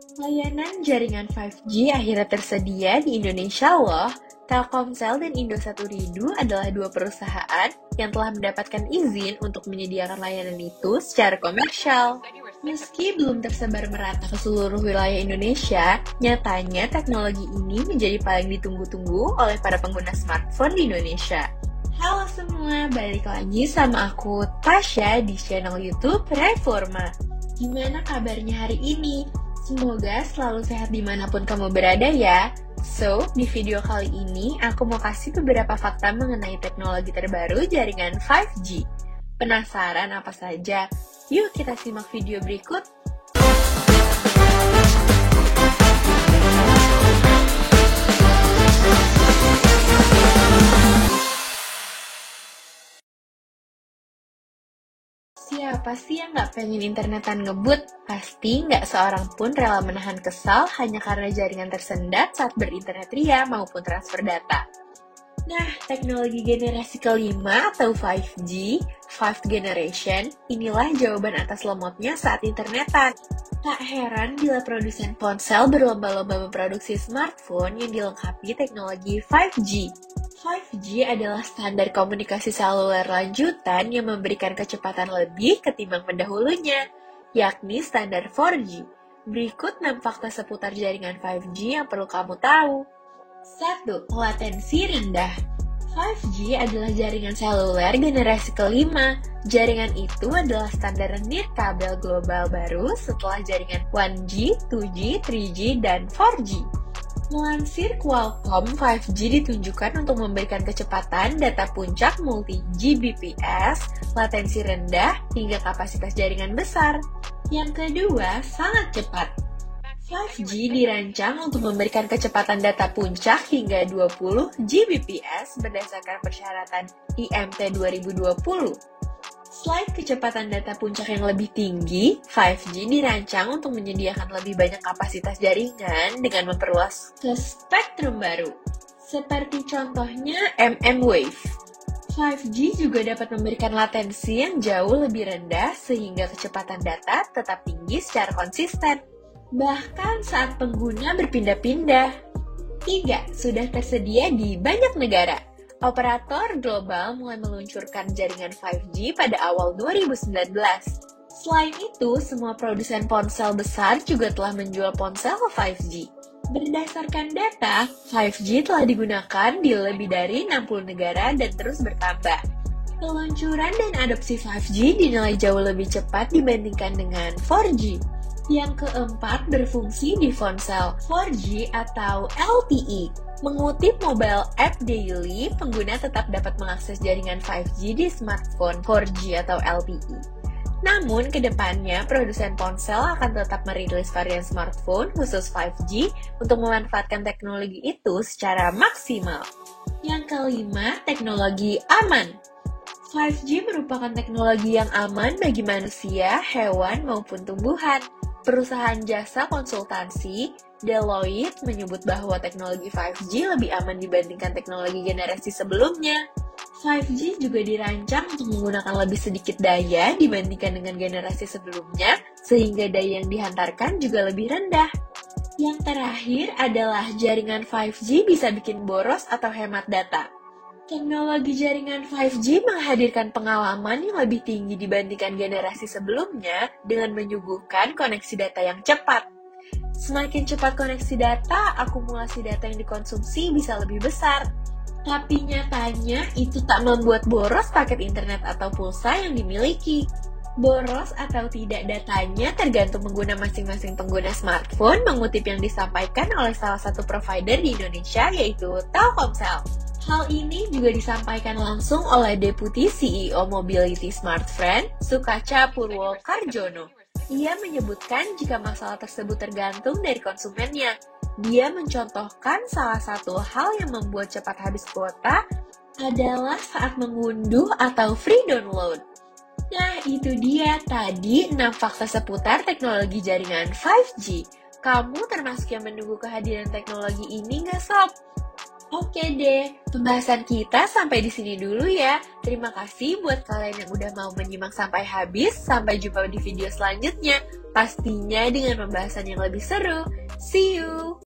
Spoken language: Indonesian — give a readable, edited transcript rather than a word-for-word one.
Layanan jaringan 5G akhirnya tersedia di Indonesia loh. Telkomsel dan Indosat Ooredoo adalah dua perusahaan yang telah mendapatkan izin untuk menyediakan layanan itu secara komersial. Meski belum tersebar merata ke seluruh wilayah Indonesia, nyatanya teknologi ini menjadi paling ditunggu-tunggu oleh para pengguna smartphone di Indonesia. Halo semua, balik lagi sama aku Tasya di channel YouTube Reforma. Gimana kabarnya hari ini? Semoga selalu sehat dimanapun kamu berada ya. So, di video kali ini aku mau kasih beberapa fakta mengenai teknologi terbaru jaringan 5G. Penasaran apa saja? Yuk kita simak video berikut. Siapa sih yang nggak pengen internetan ngebut? Pasti nggak seorang pun rela menahan kesal hanya karena jaringan tersendat saat berinternet ria maupun transfer data. Nah, teknologi generasi kelima atau 5G, Fifth Generation, inilah jawaban atas lemotnya saat internetan. Tak heran bila produsen ponsel berlomba-lomba memproduksi smartphone yang dilengkapi teknologi 5G. 5G adalah standar komunikasi seluler lanjutan yang memberikan kecepatan lebih ketimbang pendahulunya, yakni standar 4G. Berikut 6 fakta seputar jaringan 5G yang perlu kamu tahu. 1. Latensi rendah. 5G adalah jaringan seluler generasi kelima. Jaringan itu adalah standar nirkabel global baru setelah jaringan 1G, 2G, 3G, dan 4G. Melansir Qualcomm, 5G ditunjukkan untuk memberikan kecepatan data puncak multi-Gbps, latensi rendah, hingga kapasitas jaringan besar. Yang kedua, sangat cepat. 5G dirancang untuk memberikan kecepatan data puncak hingga 20 Gbps berdasarkan persyaratan IMT 2020. Selain kecepatan data puncak yang lebih tinggi, 5G dirancang untuk menyediakan lebih banyak kapasitas jaringan dengan memperluas ke spektrum baru, seperti contohnya mmWave. 5G juga dapat memberikan latensi yang jauh lebih rendah sehingga kecepatan data tetap tinggi secara konsisten, bahkan saat pengguna berpindah-pindah. 3. Sudah tersedia di banyak negara. Operator global mulai meluncurkan jaringan 5G pada awal 2019. Selain itu, semua produsen ponsel besar juga telah menjual ponsel 5G. Berdasarkan data, 5G telah digunakan di lebih dari 60 negara dan terus bertambah. Peluncuran dan adopsi 5G dinilai jauh lebih cepat dibandingkan dengan 4G. Yang keempat, berfungsi di ponsel 4G atau LTE. Mengutip mobile app Daily, pengguna tetap dapat mengakses jaringan 5G di smartphone 4G atau LTE. Namun, kedepannya produsen ponsel akan tetap merilis varian smartphone khusus 5G untuk memanfaatkan teknologi itu secara maksimal. Yang kelima, teknologi aman. 5G merupakan teknologi yang aman bagi manusia, hewan, maupun tumbuhan. Perusahaan jasa konsultansi, Deloitte menyebut bahwa teknologi 5G lebih aman dibandingkan teknologi generasi sebelumnya. 5G juga dirancang untuk menggunakan lebih sedikit daya dibandingkan dengan generasi sebelumnya, sehingga daya yang dihantarkan juga lebih rendah. Yang terakhir adalah jaringan 5G bisa bikin boros atau hemat data. Teknologi jaringan 5G menghadirkan pengalaman yang lebih tinggi dibandingkan generasi sebelumnya dengan menyuguhkan koneksi data yang cepat. Semakin cepat koneksi data, akumulasi data yang dikonsumsi bisa lebih besar. Tapi nyatanya itu tak membuat boros paket internet atau pulsa yang dimiliki. Boros atau tidak datanya tergantung pengguna masing-masing pengguna smartphone, mengutip yang disampaikan oleh salah satu provider di Indonesia yaitu Telkomsel. Hal ini juga disampaikan langsung oleh Deputi CEO Mobility Smart Friend, Sukaca Purwokarjono. Ia menyebutkan jika masalah tersebut tergantung dari konsumennya. Dia mencontohkan salah satu hal yang membuat cepat habis kuota adalah saat mengunduh atau free download. Nah, itu dia tadi 6 fakta seputar teknologi jaringan 5G. Kamu termasuk yang menunggu kehadiran teknologi ini nggak, Sob? Oke deh, pembahasan kita sampai di sini dulu ya. Terima kasih buat kalian yang udah mau menyimak sampai habis. Sampai jumpa di video selanjutnya. Pastinya dengan pembahasan yang lebih seru. See you!